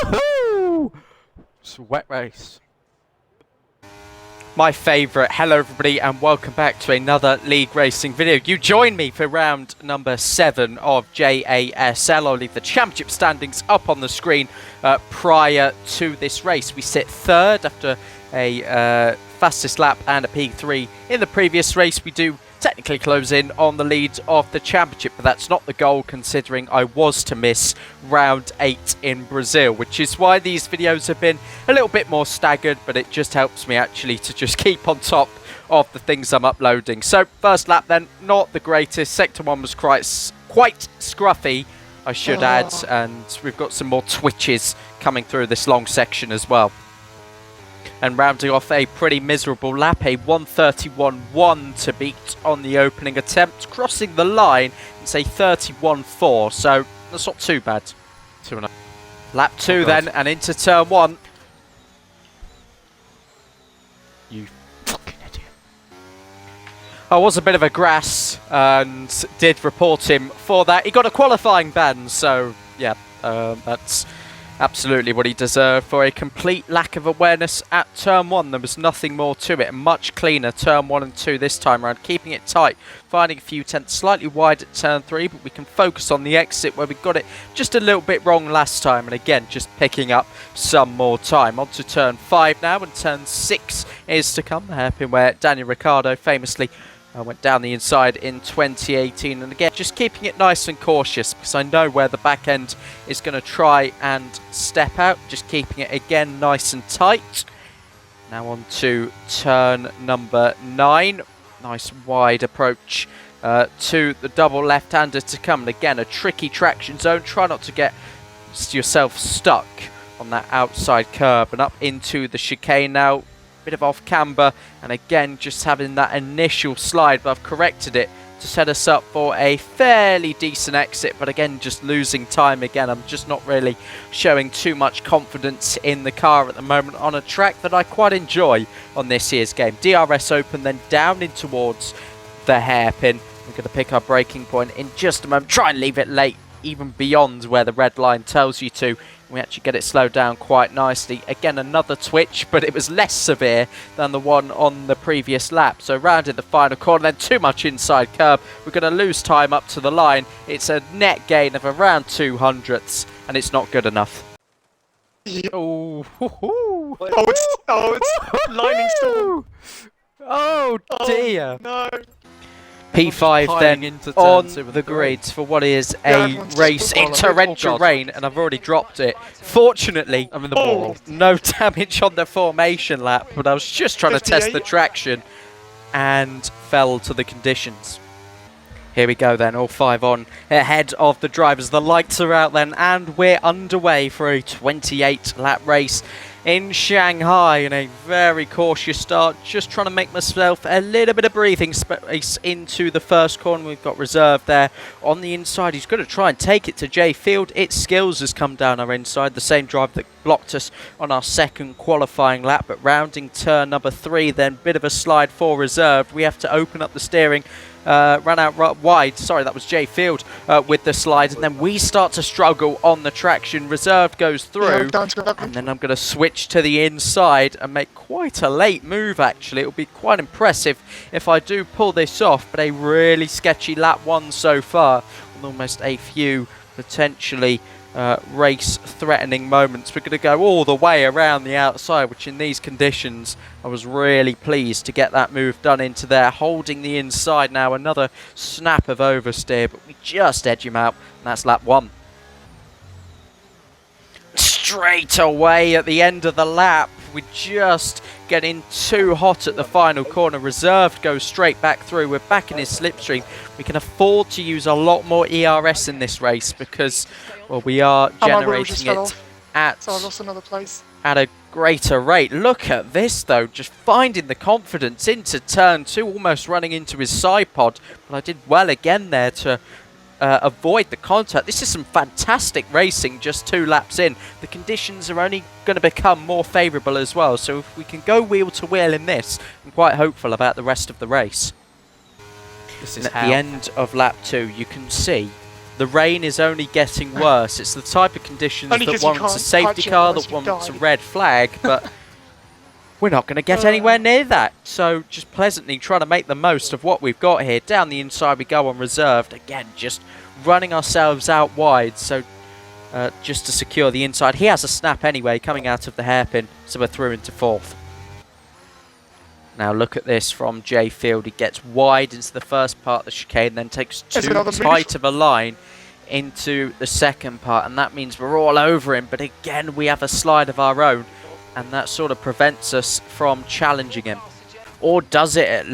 Woohoo! It's a wet race. My favourite. Hello everybody and welcome back to another League Racing video. You join me for round number 7 of JASL. I'll leave the championship standings up on the screen prior to this race. We sit third after a fastest lap and a P3 in the previous race. We do technically close in on the lead of the championship, but that's not the goal considering I was to miss round 8 in Brazil, which is why these videos have been a little bit more staggered, but it just helps me actually to just keep on top of the things I'm uploading. So first lap then, not the greatest. Sector 1 was quite scruffy, I should add, and we've got some more twitches coming through this long section as well. And rounding off a pretty miserable lap, a 1:31.1 to beat on the opening attempt, crossing the line, it's a 31.4, so that's not too bad. 2.5. Lap 2 then, and into turn 1. You fucking idiot. I was a bit of a grass and did report him for that. He got a qualifying ban, so yeah, that's absolutely what he deserved for a complete lack of awareness at turn 1. There was nothing more to it. A much cleaner turn 1 and 2 this time around, keeping it tight, finding a few tenths slightly wide at turn 3, but we can focus on the exit where we got it just a little bit wrong last time, and again just picking up some more time. On to turn 5 now, and turn 6 is to come, the hairpin where Daniel Ricciardo famously went down the inside in 2018, and again just keeping it nice and cautious because I know where the back end is going to try and step out, just keeping it again nice and tight. Now on to turn number 9, nice wide approach to the double left-hander to come, and again a tricky traction zone. Try not to get yourself stuck on that outside curb, and up into the chicane now. Bit of off camber, and again just having that initial slide, but I've corrected it to set us up for a fairly decent exit, but again just losing time again. I'm just not really showing too much confidence in the car at the moment on a track that I quite enjoy on this year's game. DRS open, then down in towards the hairpin. We're going to pick our braking point in just a moment, try and leave it late even beyond where the red line tells you to. We actually get it slowed down quite nicely. Again, another twitch, but it was less severe than the one on the previous lap. So rounded the final corner, then too much inside curb. We're going to lose time up to the line. It's a net gain of around 200ths, and it's not good enough. Oh, it's lining storm. Oh dear. No. P5 then on the grid for what is a race in torrential rain, and I've already dropped it. Fortunately, I'm in the ball. No damage on the formation lap, but I was just trying to test the traction and fell to the conditions. Here we go then, all 5 on ahead of the drivers. The lights are out then, and we're underway for a 28 lap race in Shanghai, in a very cautious start, just trying to make myself a little bit of breathing space into the first corner. We've got reserve there on the inside. He's going to try and take it to J Field. Its skills has come down our inside, the same drive that blocked us on our second qualifying lap, but rounding turn number 3 then, bit of a slide for reserve. We have to open up the steering. Ran out wide, sorry, that was J Field with the slide, and then we start to struggle on the traction. Reserve goes through, and then I'm going to switch to the inside and make quite a late move actually. It'll be quite impressive if I do pull this off, but a really sketchy lap 1 so far, with almost a few potentially race-threatening moments. We're going to go all the way around the outside, which in these conditions, I was really pleased to get that move done into there. Holding the inside now, another snap of oversteer, but we just edge him out, and that's lap 1. Straight away at the end of the lap, we just getting too hot at the final corner. Reserved goes straight back through. We're back in his slipstream. We can afford to use a lot more ERS in this race because, well, we are generating it at a greater rate. Look at this though, just finding the confidence into turn 2, almost running into his side pod, but I did well again there to avoid the contact. This is some fantastic racing just 2 laps in. The conditions are only going to become more favourable as well, so if we can go wheel to wheel in this, I'm quite hopeful about the rest of the race. This is at the end of lap 2, you can see The rain is only getting worse. It's the type of conditions that warrants a safety car, that warrants a red flag, but we're not going to get anywhere near that. So just pleasantly trying to make the most of what we've got here. Down the inside we go on reserved. Again, just running ourselves out wide, so just to secure the inside. He has a snap anyway coming out of the hairpin, so we're through into 4th. Now look at this from J Field. He gets wide into the first part of the chicane, then takes too tight of a line into the second part, and that means we're all over him. But again, we have a slide of our own, and that sort of prevents us from challenging him. Or does it?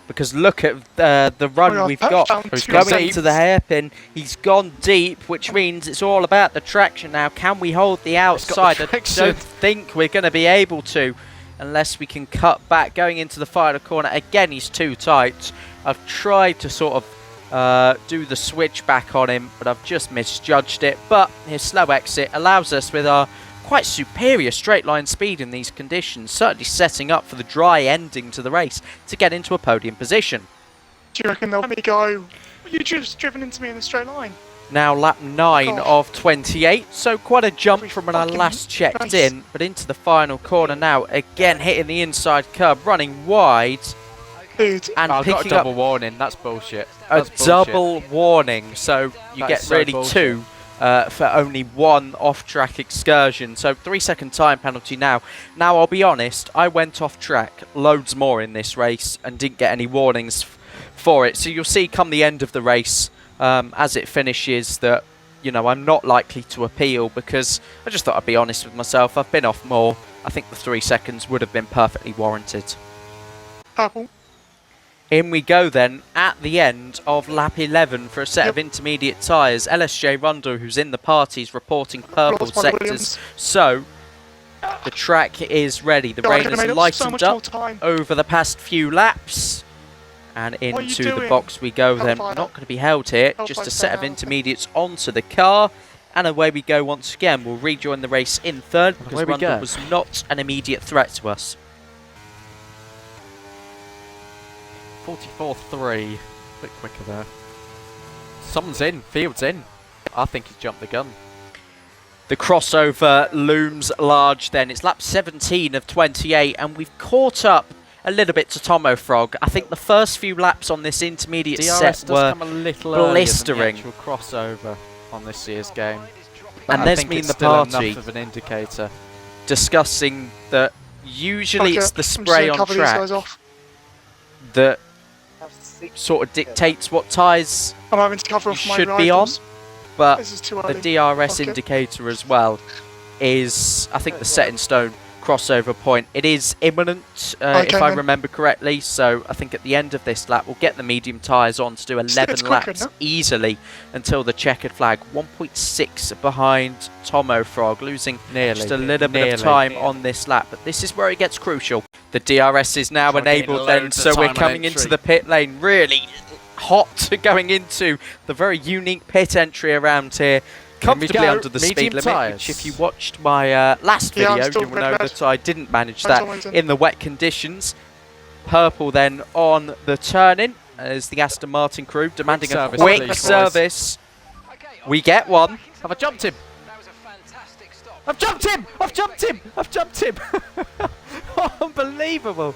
Because look at the run we've got. He's going into the hairpin. He's gone deep, which means it's all about the traction now. Can we hold the outside? I don't think we're going to be able to, unless we can cut back going into the final corner. Again, he's too tight. I've tried to sort of do the switch back on him, but I've just misjudged it. But his slow exit allows us, with our quite superior straight line speed in these conditions, certainly setting up for the dry ending to the race, to get into a podium position. Do you reckon they'll let me go? You just driven into me in a straight line. Now lap 9 of 28, so quite a jump from when I last checked in, but into the final corner now, again hitting the inside curb, running wide, Dude. and I've got a picking double up warning. That's bullshit. a double warning, so you get really bullshit. 2 for only 1 off-track excursion. So 3-second time penalty now. Now I'll be honest, I went off track loads more in this race and didn't get any warnings for it. So you'll see come the end of the race, as it finishes, that, you know, I'm not likely to appeal, because I just thought I'd be honest with myself. I've been off more. I think the 3 seconds would have been perfectly warranted. Purple. In we go then at the end of lap 11 for a set of intermediate tyres. LSJ Rondo, who's in the party, is reporting purple sectors. So the track is ready. The rain has lightened up over the past few laps. And into the box we go then. We're not going to be held here. Just a set of intermediates onto the car. And away we go once again. We'll rejoin the race in 3rd, because Rondo was not an immediate threat to us. 44.3. A bit quicker there. Someone's in. Field's in. I think he's jumped the gun. The crossover looms large then. It's lap 17 of 28, and we've caught up a little bit to Tomo Frog. I think the first few laps on this intermediate set were come a little blistering. Than the actual crossover on this year's game. And there's me in the party enough of an indicator. discussing that usually it's the spray on track that sort of dictates what tyres you should be on, but the DRS indicator as well is, I think, the set in stone crossover point. It is imminent, if I remember correctly, so I think at the end of this lap we'll get the medium tyres on to do 11 laps easily until the checkered flag. 1.6 behind Tomo Frog, losing just a little bit of time on this lap, but this is where it gets crucial. The DRS is now enabled then, so we're coming into the pit lane really hot, going into the very unique pit entry around here. Comfortably under the speed limit, which if you watched my last video, you will know that I didn't manage that in the wet conditions. Purple then on the turn-in as the Aston Martin crew demanding a quick service. We get one. Have I jumped him? I've jumped him! I've jumped him! I've jumped him! Unbelievable.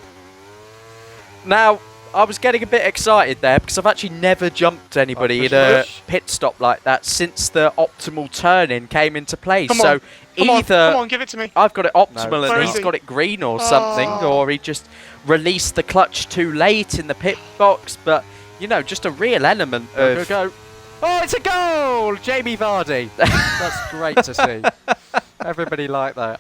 Now, I was getting a bit excited there because I've actually never jumped anybody in a pit stop like that since the optimal turn-in came into place. So either come on, give it to me. I've got it optimal and he's got it green or something, or he just released the clutch too late in the pit box. But, you know, just a real element of... Go. Oh, it's a goal! Jamie Vardy. That's great to see. Everybody like that.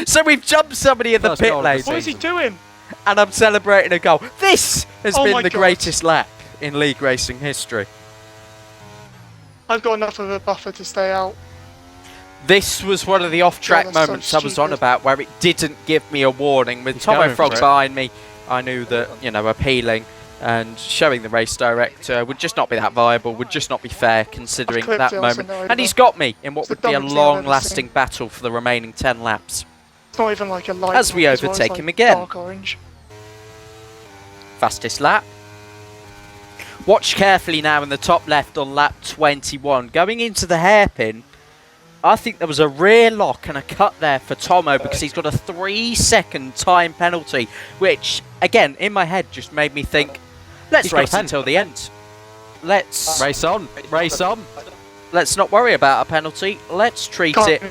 So we've jumped somebody in the pit lane. What is he doing? And I'm celebrating a goal. This has been the greatest lap in league racing history. I've got enough of a buffer to stay out. This was one of the off-track moments I was on about, where it didn't give me a warning. With Tomo Frog behind me, I knew that, you know, appealing and showing the race director would just not be that viable, would just not be fair considering that moment. And he's got me in what would be a long-lasting battle for the remaining 10 laps. It's not even like a light as we overtake him again. Dark orange. Fastest lap. Watch carefully now in the top left on lap 21. Going into the hairpin, I think there was a rear lock and a cut there for Tomo because he's got a 3-second time penalty, which, again, in my head just made me think, let's race until the end. Let's Race on. Race on. let's not worry about a penalty. Let's treat it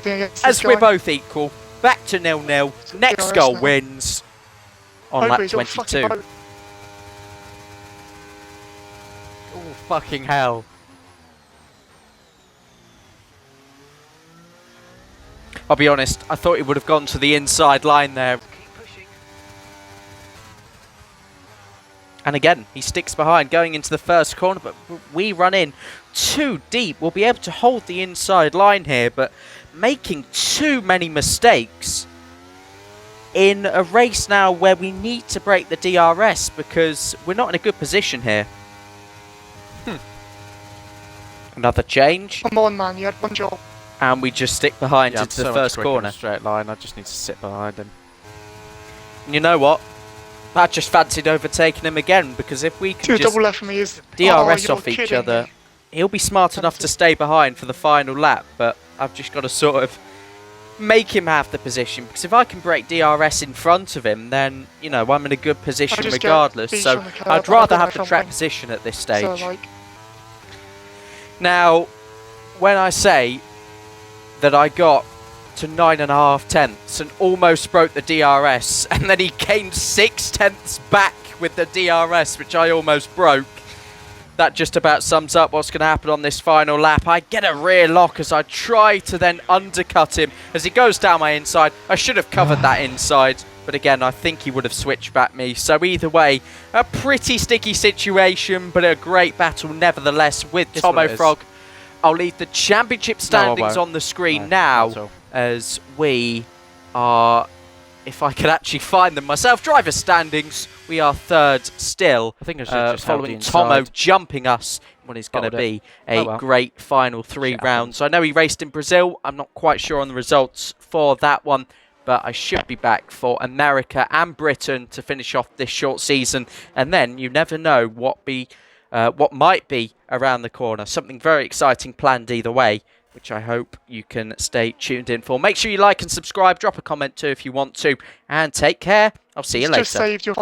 as we're both equal. Back to 0-0. Next goal wins on lap 22. Oh, fucking hell. I'll be honest, I thought he would have gone to the inside line there. And again, he sticks behind going into the first corner, but we run in too deep. We'll be able to hold the inside line here, but making too many mistakes in a race now where we need to break the DRS because we're not in a good position here. Another change. Come on, man, you had one job. And we just stick behind Yeah, into the first corner. Straight line. I just need to sit behind him. And you know what? I just fancied overtaking him again because if we can Two just double left for me is DRS you're off each kidding other, me. he'll be smart enough to stay behind for the final lap, but I've just got to sort of make him have the position because if I can break DRS in front of him, then, you know, I'm in a good position just get regardless. beat So on the curb. I'd I rather don't know have if the I'm track winning. position at this So, stage. like, Now, when I say that I got to 9.5 tenths and almost broke the DRS, and then he gained 6 tenths back with the DRS, which I almost broke, that just about sums up what's going to happen on this final lap. I get a rear lock as I try to then undercut him as he goes down my inside. I should have covered that inside, but again, I think he would have switched back me. So either way, a pretty sticky situation, but a great battle nevertheless with It's what Tomo it is. Frog. I'll leave the championship standings on the screen now not at all. as we are, if I could actually find them myself, driver standings. We are third still, I think I should have just held the following inside. Tomo jumping us in what is going to Bottled it. be a Oh well. great final 3 Shit rounds. I know he raced in Brazil. I'm not quite sure on the results for that one, but I should be back for America and Britain to finish off this short season. And then you never know what might be around the corner. Something very exciting planned either way, which I hope you can stay tuned in for. Make sure you like and subscribe. Drop a comment too if you want to. And take care. I'll see you just later. saved your